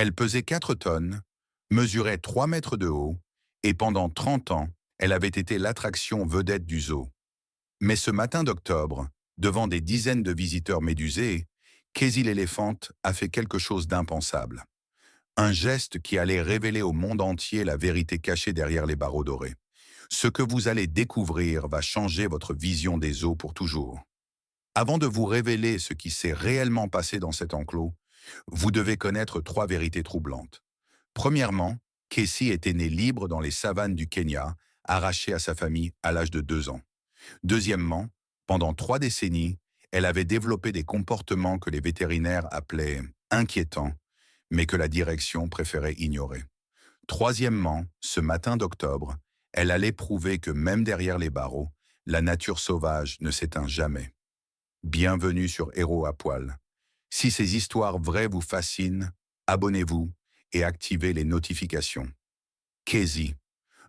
Elle pesait 4 tonnes, mesurait 3 mètres de haut, et pendant 30 ans, elle avait été l'attraction vedette du zoo. Mais ce matin d'octobre, devant des dizaines de visiteurs médusés, Casey l'éléphante a fait quelque chose d'impensable. Un geste qui allait révéler au monde entier la vérité cachée derrière les barreaux dorés. Ce que vous allez découvrir va changer votre vision des zoos pour toujours. Avant de vous révéler ce qui s'est réellement passé dans cet enclos, vous devez connaître 3 vérités troublantes. Premièrement, Casey était née libre dans les savanes du Kenya, arrachée à sa famille à l'âge de 2 ans. Deuxièmement, pendant 3 décennies, elle avait développé des comportements que les vétérinaires appelaient inquiétants, mais que la direction préférait ignorer. Troisièmement, ce matin d'octobre, elle allait prouver que même derrière les barreaux, la nature sauvage ne s'éteint jamais. Bienvenue sur Héros à poil. Si ces histoires vraies vous fascinent, abonnez-vous et activez les notifications. Casey,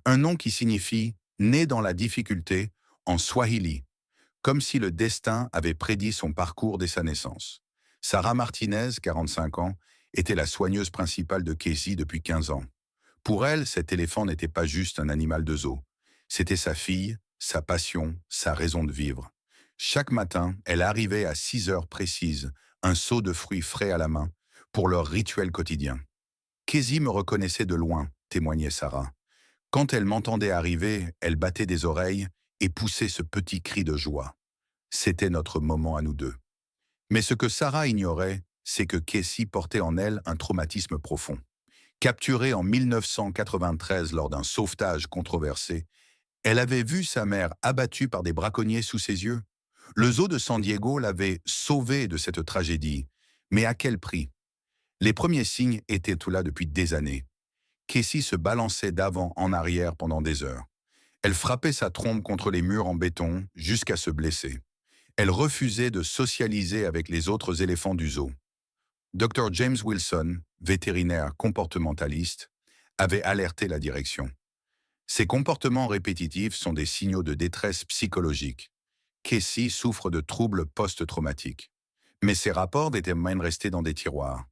un nom qui signifie «né dans la difficulté» en swahili, comme si le destin avait prédit son parcours dès sa naissance. Sarah Martinez, 45 ans, était la soigneuse principale de Casey depuis 15 ans. Pour elle, cet éléphant n'était pas juste un animal de zoo. C'était sa fille, sa passion, sa raison de vivre. Chaque matin, elle arrivait à 6 heures précises, un seau de fruits frais à la main, pour leur rituel quotidien. Casey me reconnaissait de loin, témoignait Sarah. Quand elle m'entendait arriver, elle battait des oreilles et poussait ce petit cri de joie. C'était notre moment à nous deux. Mais ce que Sarah ignorait, c'est que Casey portait en elle un traumatisme profond. Capturée en 1993 lors d'un sauvetage controversé, elle avait vu sa mère abattue par des braconniers sous ses yeux. Le zoo de San Diego l'avait sauvée de cette tragédie. Mais à quel prix? Les premiers signes étaient tout là depuis des années. Casey se balançait d'avant en arrière pendant des heures. Elle frappait sa trompe contre les murs en béton jusqu'à se blesser. Elle refusait de socialiser avec les autres éléphants du zoo. Dr. James Wilson, vétérinaire comportementaliste, avait alerté la direction. Ces comportements répétitifs sont des signaux de détresse psychologique. Casey souffre de troubles post-traumatiques. Mais ces rapports étaient même restés dans des tiroirs.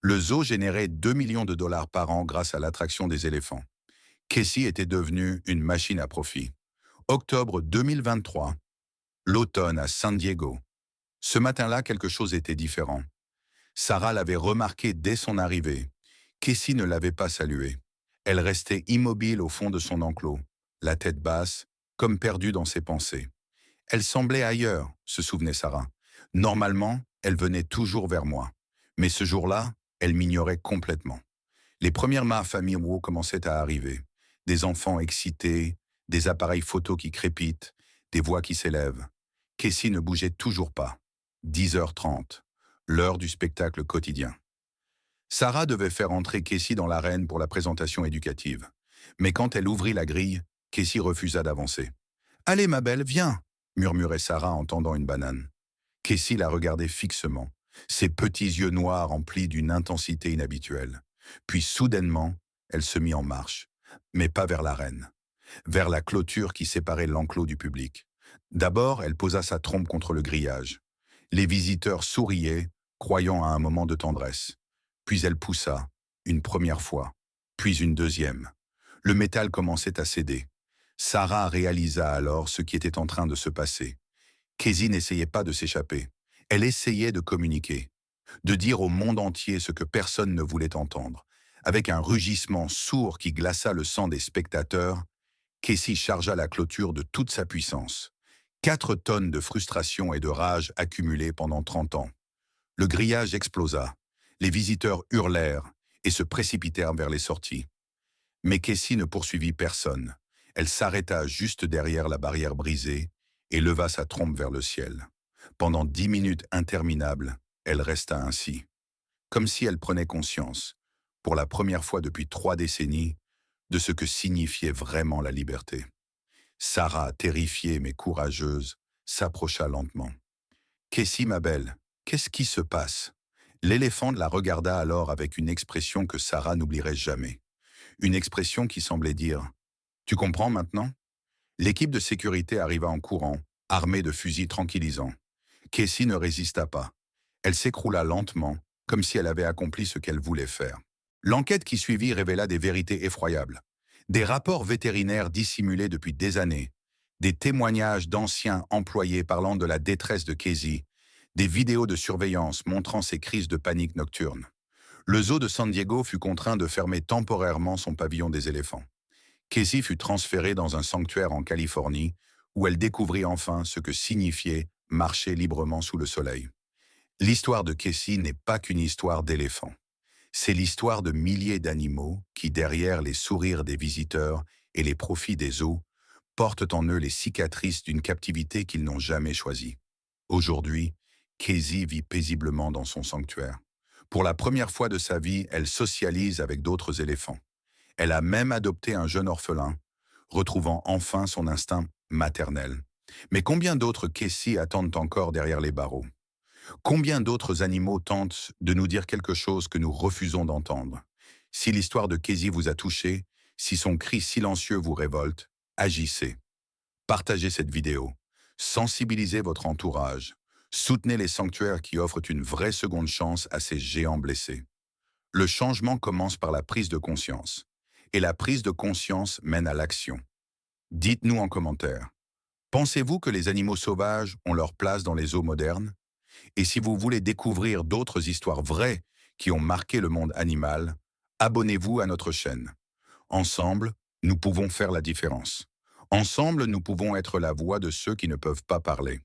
Le zoo générait 2 millions de dollars par an grâce à l'attraction des éléphants. Casey était devenue une machine à profit. Octobre 2023, l'automne à San Diego. Ce matin-là, quelque chose était différent. Sarah l'avait remarqué dès son arrivée. Casey ne l'avait pas saluée. Elle restait immobile au fond de son enclos, la tête basse, comme perdue dans ses pensées. Elle semblait ailleurs, se souvenait Sarah. Normalement, elle venait toujours vers moi. Mais ce jour-là, elle m'ignorait complètement. Les premières familles commençaient à arriver. Des enfants excités, des appareils photo qui crépitent, des voix qui s'élèvent. Casey ne bougeait toujours pas. 10h30, l'heure du spectacle quotidien. Sarah devait faire entrer Casey dans l'arène pour la présentation éducative. Mais quand elle ouvrit la grille, Casey refusa d'avancer. « Allez, ma belle, viens !» murmurait Sarah en tendant une banane. Casey la regardait fixement, ses petits yeux noirs emplis d'une intensité inhabituelle. Puis soudainement, elle se mit en marche, mais pas vers l'arène, vers la clôture qui séparait l'enclos du public. D'abord, elle posa sa trompe contre le grillage. Les visiteurs souriaient, croyant à un moment de tendresse. Puis elle poussa, une première fois, puis une deuxième. Le métal commençait à céder. Sarah réalisa alors ce qui était en train de se passer. Casey n'essayait pas de s'échapper. Elle essayait de communiquer, de dire au monde entier ce que personne ne voulait entendre. Avec un rugissement sourd qui glaça le sang des spectateurs, Casey chargea la clôture de toute sa puissance. 4 tonnes de frustration et de rage accumulées pendant 30 ans. Le grillage explosa. Les visiteurs hurlèrent et se précipitèrent vers les sorties. Mais Casey ne poursuivit personne. Elle s'arrêta juste derrière la barrière brisée et leva sa trompe vers le ciel. Pendant 10 minutes interminables, elle resta ainsi. Comme si elle prenait conscience, pour la première fois depuis 3 décennies, de ce que signifiait vraiment la liberté. Sarah, terrifiée mais courageuse, s'approcha lentement. « Casey, ma belle, qu'est-ce qui se passe ?» L'éléphant la regarda alors avec une expression que Sarah n'oublierait jamais. Une expression qui semblait dire « Tu comprends maintenant ?» L'équipe de sécurité arriva en courant, armée de fusils tranquillisants. Casey ne résista pas. Elle s'écroula lentement, comme si elle avait accompli ce qu'elle voulait faire. L'enquête qui suivit révéla des vérités effroyables. Des rapports vétérinaires dissimulés depuis des années, des témoignages d'anciens employés parlant de la détresse de Casey, des vidéos de surveillance montrant ses crises de panique nocturne. Le zoo de San Diego fut contraint de fermer temporairement son pavillon des éléphants. Casey fut transférée dans un sanctuaire en Californie, où elle découvrit enfin ce que signifiait marcher librement sous le soleil. L'histoire de Casey n'est pas qu'une histoire d'éléphants. C'est l'histoire de milliers d'animaux qui, derrière les sourires des visiteurs et les profits des zoos, portent en eux les cicatrices d'une captivité qu'ils n'ont jamais choisie. Aujourd'hui, Casey vit paisiblement dans son sanctuaire. Pour la première fois de sa vie, elle socialise avec d'autres éléphants. Elle a même adopté un jeune orphelin, retrouvant enfin son instinct maternel. Mais combien d'autres Casey attendent encore derrière les barreaux? Combien d'autres animaux tentent de nous dire quelque chose que nous refusons d'entendre? Si l'histoire de Casey vous a touché, si son cri silencieux vous révolte, agissez. Partagez cette vidéo. Sensibilisez votre entourage. Soutenez les sanctuaires qui offrent une vraie seconde chance à ces géants blessés. Le changement commence par la prise de conscience. Et la prise de conscience mène à l'action. Dites-nous en commentaire. Pensez-vous que les animaux sauvages ont leur place dans les zoos modernes? Et si vous voulez découvrir d'autres histoires vraies qui ont marqué le monde animal, abonnez-vous à notre chaîne. Ensemble, nous pouvons faire la différence. Ensemble, nous pouvons être la voix de ceux qui ne peuvent pas parler.